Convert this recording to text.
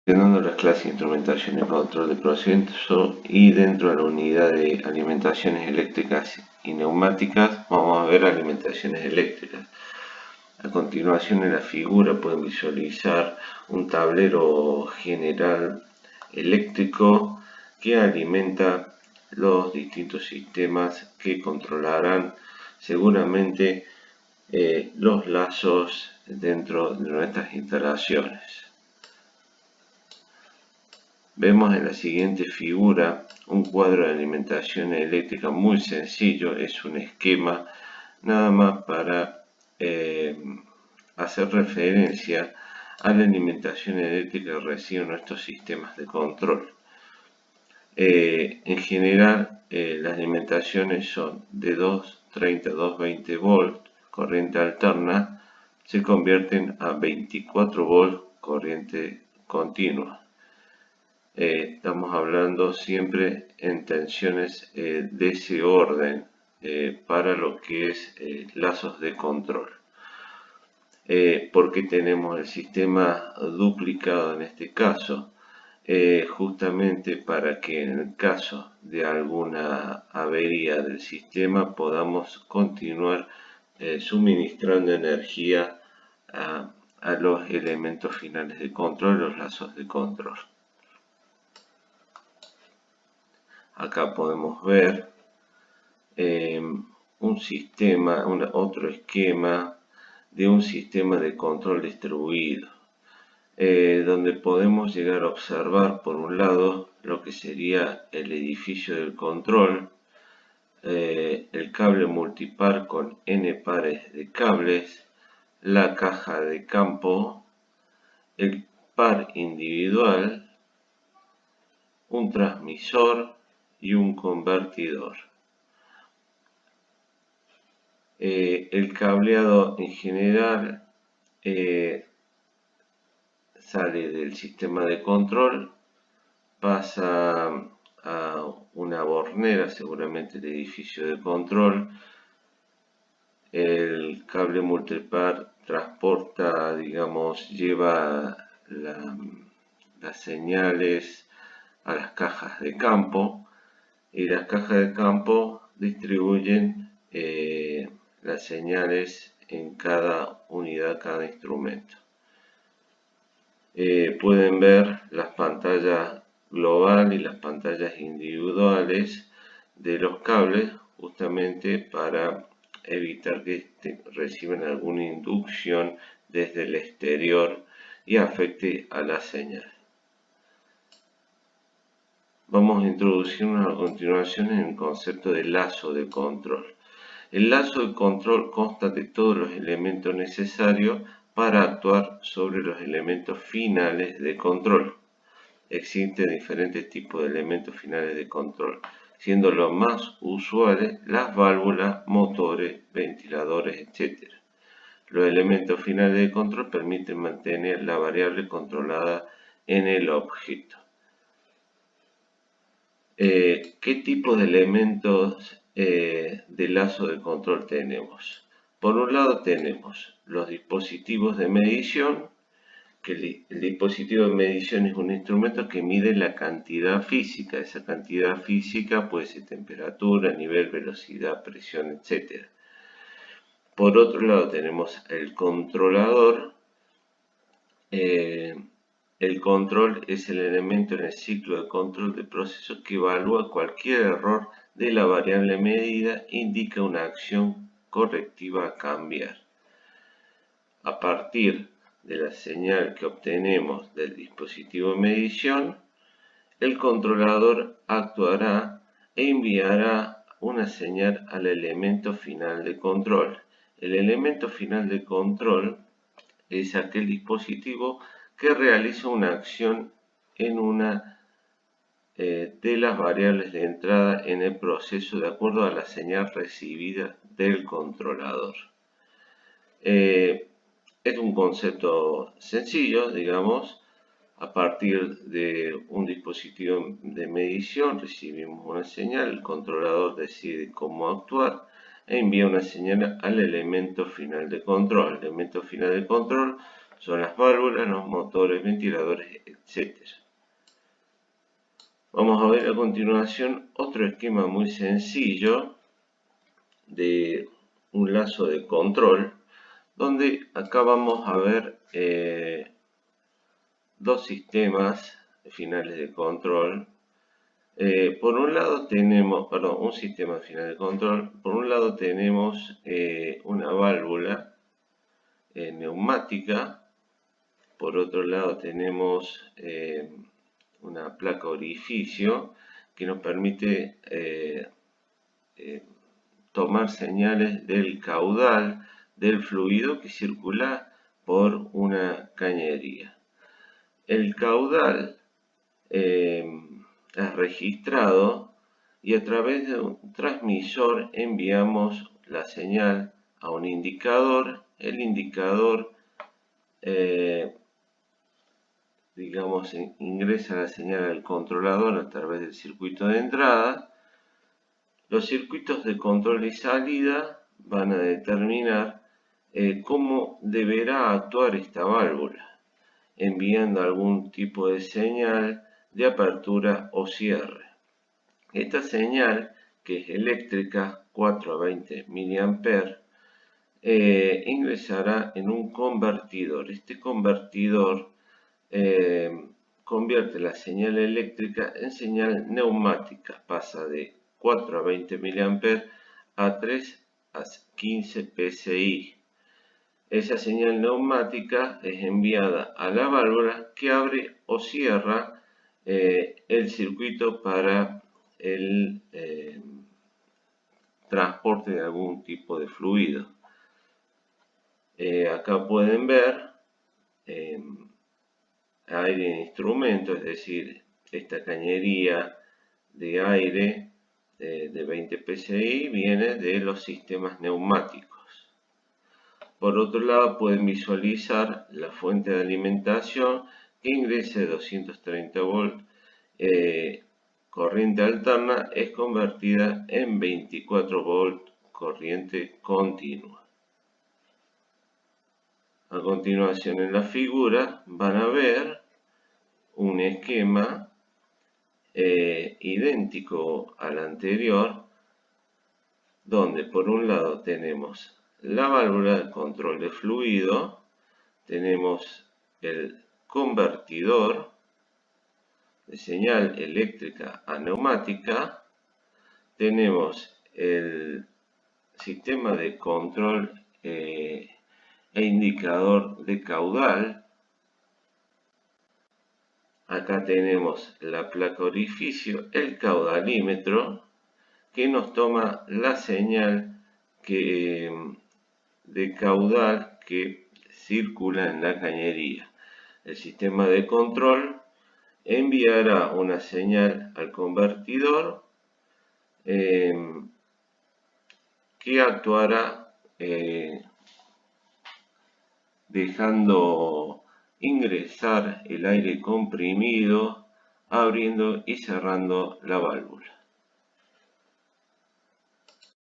Gestionando las clases de instrumentación y control de proceso y dentro de la unidad de alimentaciones eléctricas y neumáticas vamos a ver alimentaciones eléctricas. A continuación en la figura pueden visualizar un tablero general eléctrico que alimenta los distintos sistemas que controlarán seguramente los lazos dentro de nuestras instalaciones. Vemos en la siguiente figura un cuadro de alimentación eléctrica muy sencillo, es un esquema nada más para hacer referencia a la alimentación eléctrica que reciben nuestros sistemas de control. En general, las alimentaciones son de 230 a 220 volts, corriente alterna, se convierten a 24 volts, corriente continua. Estamos hablando siempre en tensiones de ese orden para lo que es lazos de control. ¿Por qué tenemos el sistema duplicado en este caso? Justamente para que en el caso de alguna avería del sistema podamos continuar suministrando energía a los elementos finales de control, los lazos de control. Acá podemos ver un sistema, otro esquema de un sistema de control distribuido, donde podemos llegar a observar por un lado lo que sería el edificio del control, el cable multipar con n pares de cables, la caja de campo, el par individual, un transmisor y un convertidor. El cableado en general sale del sistema de control, pasa a una bornera, seguramente el edificio de control. El cable multipar transporta, digamos, lleva las señales a las cajas de campo, y las cajas de campo distribuyen las señales en cada unidad, cada instrumento. Pueden ver las pantallas global y las pantallas individuales de los cables, justamente para evitar que reciban alguna inducción desde el exterior y afecte a la señal. Vamos a introducirnos a continuación en el concepto de lazo de control. El lazo de control consta de todos los elementos necesarios para actuar sobre los elementos finales de control. Existen diferentes tipos de elementos finales de control, siendo los más usuales las válvulas, motores, ventiladores, etc. Los elementos finales de control permiten mantener la variable controlada en el objeto. ¿Qué tipo de elementos de lazo de control tenemos? Por un lado tenemos los dispositivos de medición, que el dispositivo de medición es un instrumento que mide la cantidad física. Esa cantidad física puede ser temperatura, nivel, velocidad, presión, etc. Por otro lado tenemos el controlador. El control es el elemento en el ciclo de control de procesos que evalúa cualquier error de la variable medida e indica una acción correctiva a cambiar. A partir de la señal que obtenemos del dispositivo de medición, el controlador actuará e enviará una señal al elemento final de control. El elemento final de control es aquel dispositivo que realiza una acción en una de las variables de entrada en el proceso de acuerdo a la señal recibida del controlador. Es un concepto sencillo, digamos. A partir de un dispositivo de medición recibimos una señal, el controlador decide cómo actuar e envía una señal al elemento final de control. El elemento final de control son las válvulas, los motores, ventiladores, etc. Vamos a ver a continuación otro esquema muy sencillo de un lazo de control, donde acá vamos a ver dos sistemas finales de control. Por un lado tenemos, un sistema final de control. Por un lado tenemos una válvula neumática. Por otro lado tenemos una placa orificio que nos permite tomar señales del caudal del fluido que circula por una cañería. El caudal es registrado y a través de un transmisor enviamos la señal a un indicador. El indicador ingresa la señal al controlador a través del circuito de entrada. Los circuitos de control y salida van a determinar cómo deberá actuar esta válvula, enviando algún tipo de señal de apertura o cierre. Esta señal, que es eléctrica, 4 a 20 mA, ingresará en un convertidor. Este convertidor convierte la señal eléctrica en señal neumática, pasa de 4 a 20 mA a 3 a 15 psi. Esa señal neumática es enviada a la válvula que abre o cierra el circuito para el transporte de algún tipo de fluido. Acá pueden ver aire en instrumento, es decir, esta cañería de aire de 20 psi viene de los sistemas neumáticos. Por otro lado, pueden visualizar la fuente de alimentación que ingresa de 230 volts. Corriente alterna es convertida en 24 volts corriente continua. A continuación en la figura van a ver un esquema idéntico al anterior, donde por un lado tenemos la válvula de control de fluido, tenemos el convertidor de señal eléctrica a neumática, tenemos el sistema de control e indicador de caudal. Acá tenemos la placa orificio, el caudalímetro, que nos toma la señal de caudal que circula en la cañería. El sistema de control enviará una señal al convertidor que actuará dejando ingresar el aire comprimido, abriendo y cerrando la válvula.